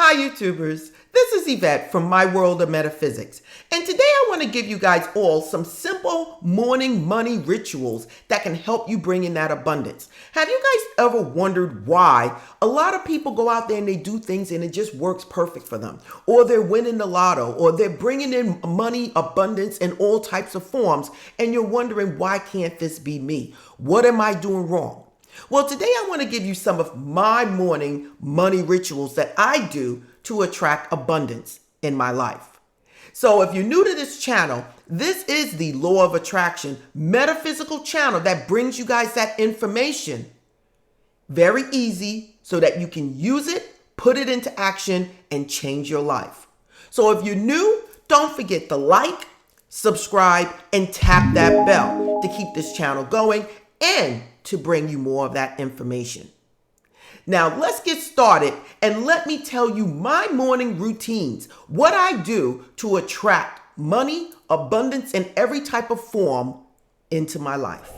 Hi YouTubers, this is Yvette from My World of Metaphysics, and today I want to give you guys all some simple morning money rituals that can help you bring in that abundance. Have you guys ever wondered why a lot of people go out there and they do things and it just works perfect for them? Or they're winning the lotto, or they're bringing in money, abundance in all types of forms, and you're wondering, why can't this be me? What am I doing wrong? Well, today I want to give you some of my morning money rituals that I do to attract abundance in my life. So if you're new to this channel, this is the Law of Attraction metaphysical channel that brings you guys that information very easy so that you can use it, put it into action, and change your life. So if you're new, don't forget to like, subscribe, and tap that bell to keep this channel going and to bring you more of that information. Now let's get started and let me tell you my morning routines, what I do to attract money, abundance in every type of form into my life.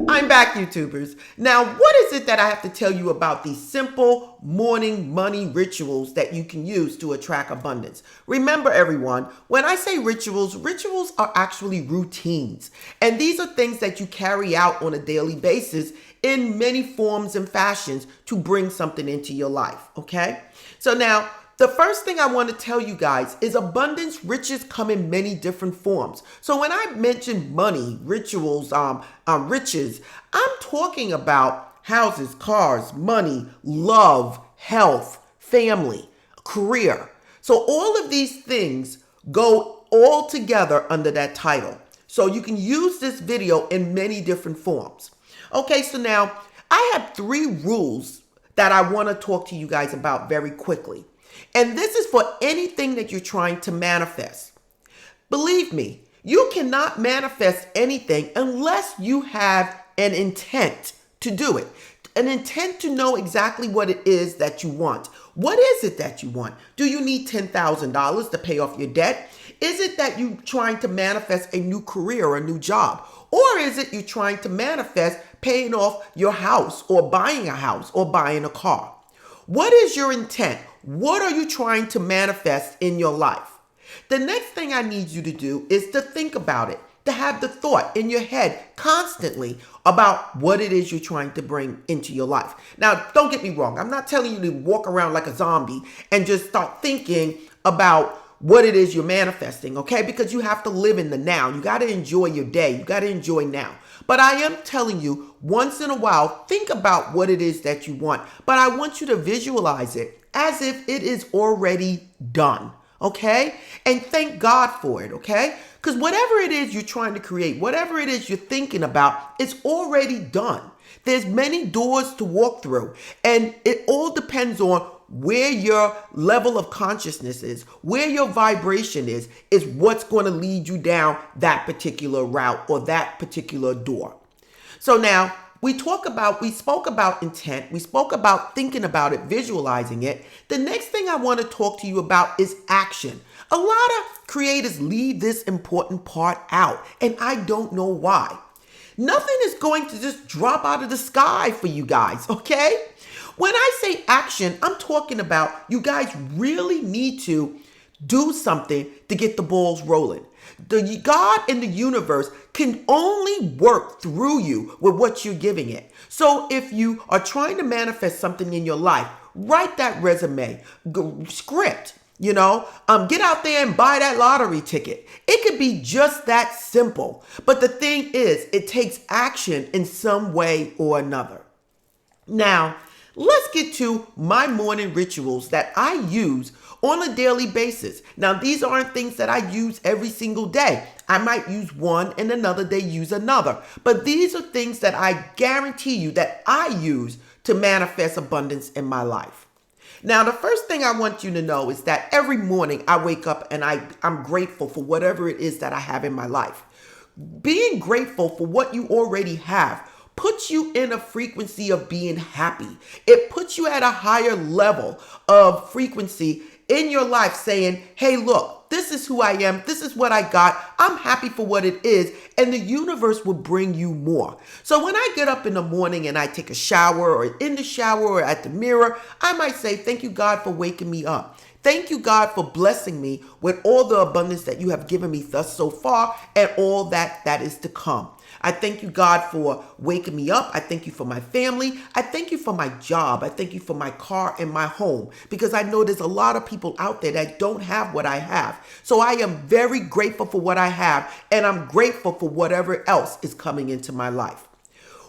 I'm back, YouTubers. Now, what is it that I have to tell you about these simple morning money rituals that you can use to attract abundance? Remember, everyone, when I say rituals, rituals are actually routines. And these are things that you carry out on a daily basis in many forms and fashions to bring something into your life, okay? So now, the first thing I want to tell you guys is abundance riches come in many different forms. So when I mention money, rituals, riches, I'm talking about houses, cars, money, love, health, family, career. So all of these things go all together under that title. So you can use this video in many different forms. Okay, so now I have 3 rules that I want to talk to you guys about very quickly. And this is for anything that you're trying to manifest. Believe me, you cannot manifest anything unless you have an intent to do it. An intent to know exactly what it is that you want. What is it that you want? Do you need $10,000 to pay off your debt? Is it that you're trying to manifest a new career or a new job? Or is it you're trying to manifest paying off your house or buying a house or buying a car? What is your intent? What are you trying to manifest in your life? The next thing I need you to do is to think about it, to have the thought in your head constantly about what it is you're trying to bring into your life. Now, don't get me wrong. I'm not telling you to walk around like a zombie and just start thinking about what it is you're manifesting, okay? Because you have to live in the now. You got to enjoy your day. You got to enjoy now. But I am telling you, once in a while, think about what it is that you want. But I want you to visualize it as if it is already done, okay? And thank God for it, okay? Because whatever it is you're trying to create, whatever it is you're thinking about, it's already done. There's many doors to walk through, and it all depends on where your level of consciousness is, where your vibration is what's going to lead you down that particular route or that particular door. So now we spoke about intent. We spoke about thinking about it, visualizing it. The next thing I want to talk to you about is action. A lot of creators leave this important part out, and I don't know why. Nothing is going to just drop out of the sky for you guys, okay? When I say action, I'm talking about you guys really need to do something to get the balls rolling. The God in the universe can only work through you with what you're giving it. So if you are trying to manifest something in your life, write that resume, script, get out there and buy that lottery ticket. It could be just that simple. But the thing is, it takes action in some way or another. Now, let's get to my morning rituals that I use on a daily basis. Now, these aren't things that I use every single day. I might use one and another day use another. But these are things that I guarantee you that I use to manifest abundance in my life. Now, the first thing I want you to know is that every morning I wake up and I'm grateful for whatever it is that I have in my life. Being grateful for what you already have puts you in a frequency of being happy. It puts you at a higher level of frequency in your life saying, hey, look, this is who I am. This is what I got. I'm happy for what it is. And the universe will bring you more. So when I get up in the morning and I take a shower or in the shower or at the mirror, I might say, thank you, God, for waking me up. Thank you, God, for blessing me with all the abundance that you have given me thus so far and all that is to come. I thank you, God, for waking me up. I thank you for my family. I thank you for my job. I thank you for my car and my home, because I know there's a lot of people out there that don't have what I have. So I am very grateful for what I have, and I'm grateful for whatever else is coming into my life.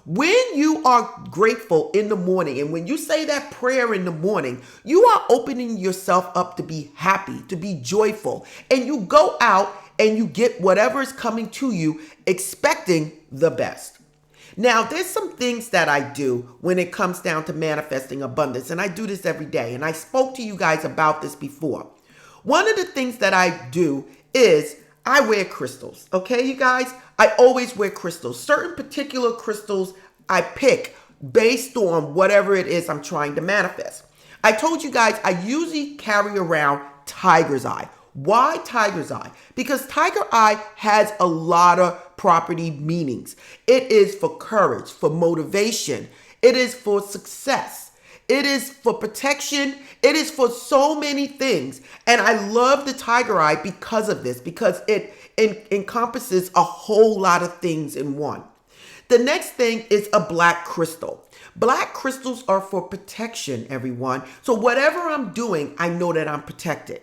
When you are grateful in the morning, and when you say that prayer in the morning, you are opening yourself up to be happy, to be joyful, and you go out and you get whatever is coming to you, expecting the best. Now, there's some things that I do when it comes down to manifesting abundance, and I do this every day, and I spoke to you guys about this before. One of the things that I do is I wear crystals, okay, you guys? I always wear crystals. Certain particular crystals I pick based on whatever it is I'm trying to manifest. I told you guys I usually carry around tiger's eye. Why tiger's eye? Because tiger eye has a lot of property meanings. It is for courage, for motivation. It is for success. It is for protection. It is for so many things. And I love the tiger eye because of this, because it encompasses a whole lot of things in one. The next thing is a black crystal. Black crystals are for protection, everyone. So whatever I'm doing, I know that I'm protected.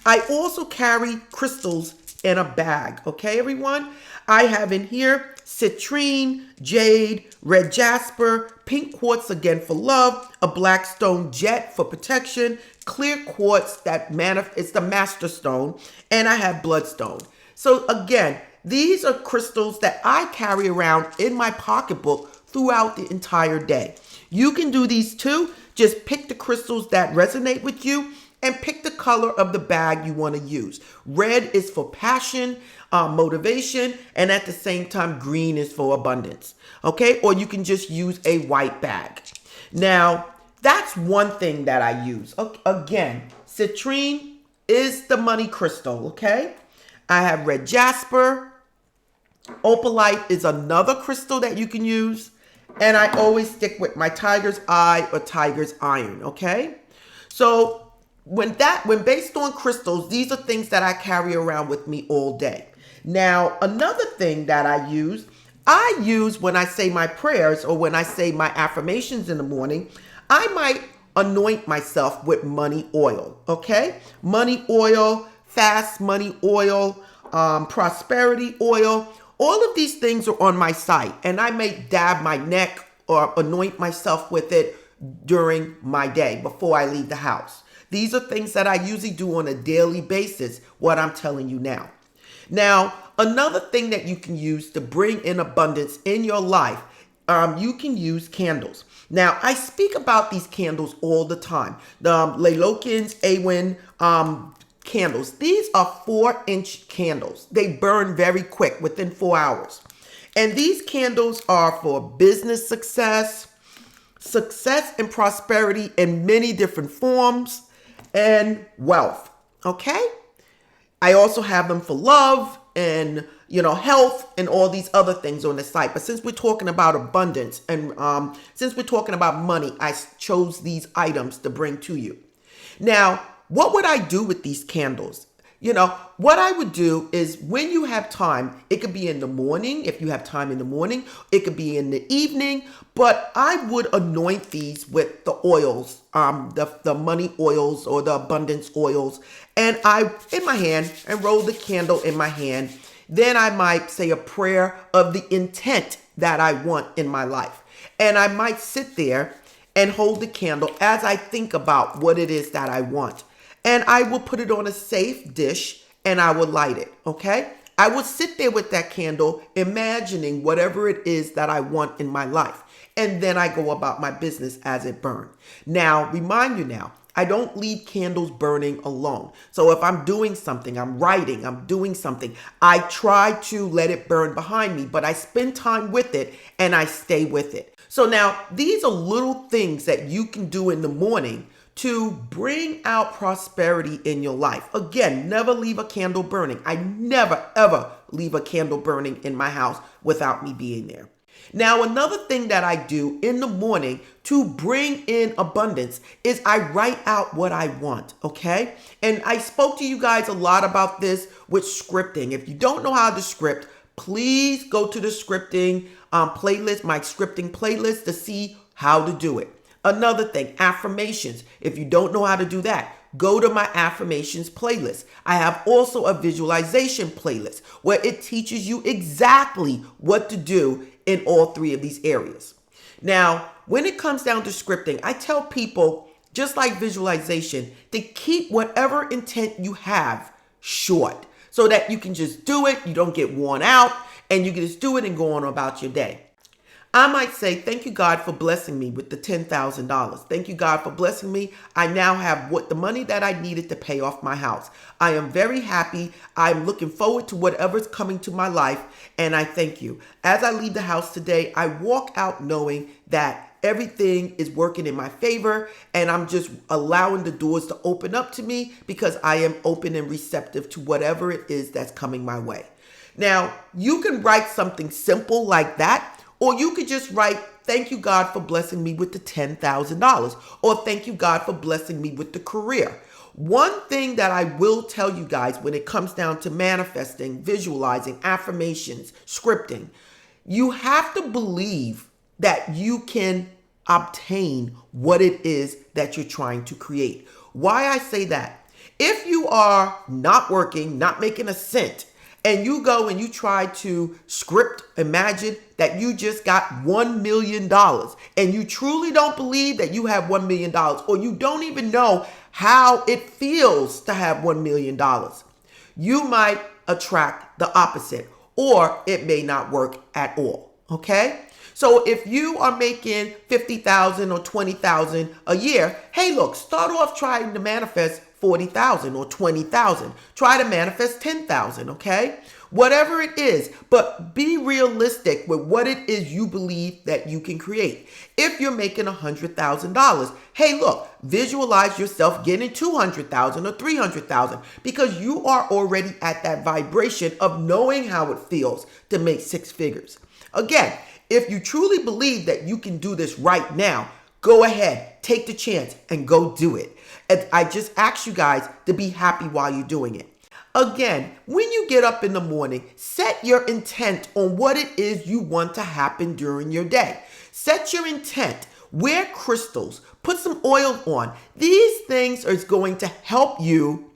I also carry crystals in a bag, okay, everyone? I have in here citrine, jade, red jasper, pink quartz again for love, a black stone jet for protection, clear quartz it's the master stone, and I have bloodstone. So again, these are crystals that I carry around in my pocketbook throughout the entire day. You can do these too. Just pick the crystals that resonate with you and pick the color of the bag you want to use. Red is for passion, motivation, and at the same time, green is for abundance. Okay, or you can just use a white bag. Now, that's one thing that I use. Okay, again, citrine is the money crystal, okay? I have red jasper. Opalite is another crystal that you can use. And I always stick with my tiger's eye or tiger's iron, okay? So when based on crystals, these are things that I carry around with me all day. Now, another thing that I use when I say my prayers or when I say my affirmations in the morning, I might anoint myself with money oil, okay? Money oil, fast money oil, prosperity oil. All of these things are on my site, and I may dab my neck or anoint myself with it during my day before I leave the house. These are things that I usually do on a daily basis, what I'm telling you now. Now, another thing that you can use to bring in abundance in your life, you can use candles. Now, I speak about these candles all the time. The Leilokins Awin candles. These are 4-inch candles. They burn very quick, within 4 hours. And these candles are for business success and prosperity in many different forms, and wealth, okay? I also have them for love and, health and all these other things on the site. But since we're talking about abundance and since we're talking about money, I chose these items to bring to you. Now, what would I do with these candles? What I would do is when you have time, it could be in the morning, if you have time in the morning, it could be in the evening, but I would anoint these with the oils, the money oils or the abundance oils, and in my hand, and roll the candle in my hand. Then I might say a prayer of the intent that I want in my life. And I might sit there and hold the candle as I think about what it is that I want. And I will put it on a safe dish and I will light it, okay? I will sit there with that candle, imagining whatever it is that I want in my life. And then I go about my business as it burns. Now, remind you now, I don't leave candles burning alone. So if I'm doing something, I'm writing, I'm doing something, I try to let it burn behind me, but I spend time with it and I stay with it. So now these are little things that you can do in the morning to bring out prosperity in your life. Again, never leave a candle burning. I never, ever leave a candle burning in my house without me being there. Now, another thing that I do in the morning to bring in abundance is I write out what I want, okay? And I spoke to you guys a lot about this with scripting. If you don't know how to script, please go to the scripting playlist, my scripting playlist, to see how to do it. Another thing, affirmations. If you don't know how to do that, go to my affirmations playlist. I have also a visualization playlist where it teaches you exactly what to do in all three of these areas. Now, when it comes down to scripting, I tell people, just like visualization, to keep whatever intent you have short so that you can just do it, you don't get worn out, and you can just do it and go on about your day. I might say, thank you, God, for blessing me with the $10,000. Thank you, God, for blessing me. I now have the money that I needed to pay off my house. I am very happy. I'm looking forward to whatever's coming to my life, and I thank you. As I leave the house today, I walk out knowing that everything is working in my favor, and I'm just allowing the doors to open up to me because I am open and receptive to whatever it is that's coming my way. Now, you can write something simple like that, or you could just write, thank you, God, for blessing me with the $10,000. Or thank you, God, for blessing me with the career. One thing that I will tell you guys when it comes down to manifesting, visualizing, affirmations, scripting, you have to believe that you can obtain what it is that you're trying to create. Why I say that? If you are not working, not making a cent, and you go and you try to imagine that you just got $1 million and you truly don't believe that you have $1 million, or you don't even know how it feels to have $1 million, you might attract the opposite, or it may not work at all, okay? So if you are making $50,000 or $20,000 a year, hey, look, start off trying to manifest $40,000 or $20,000. Try to manifest $10,000, okay? Whatever it is, but be realistic with what it is you believe that you can create. If you're making $100,000, hey, look, visualize yourself getting $200,000 or $300,000 because you are already at that vibration of knowing how it feels to make six figures. Again, if you truly believe that you can do this right now, go ahead, take the chance and go do it. And I just ask you guys to be happy while you're doing it. Again, when you get up in the morning, set your intent on what it is you want to happen during your day. Set your intent. Wear crystals. Put some oil on. These things are going to help you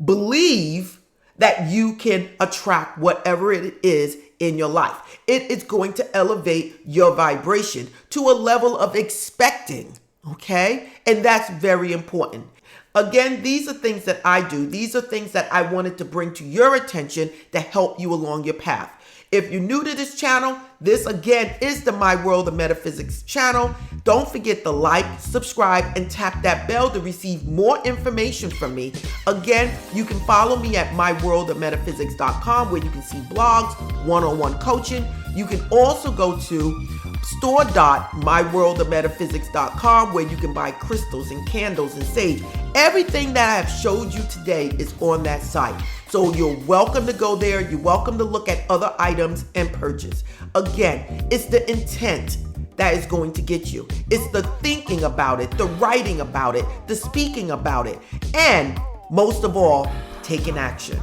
believe that you can attract whatever it is in your life. It is going to elevate your vibration to a level of expecting, okay? And that's very important. Again, these are things that I do. These are things that I wanted to bring to your attention to help you along your path. If you're new to this channel, this again is the My World of Metaphysics channel. Don't forget to like, subscribe, and tap that bell to receive more information from me. Again, you can follow me at myworldofmetaphysics.com where you can see blogs, one-on-one coaching. You can also go to store.myworldofmetaphysics.com where you can buy crystals and candles and sage. Everything that I have showed you today is on that site. So you're welcome to go there. You're welcome to look at other items and purchase. Again, it's the intent that is going to get you. It's the thinking about it, the writing about it, the speaking about it, and most of all, taking action.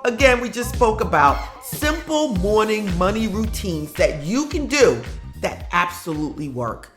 Again, we just spoke about simple morning money routines that you can do that absolutely work.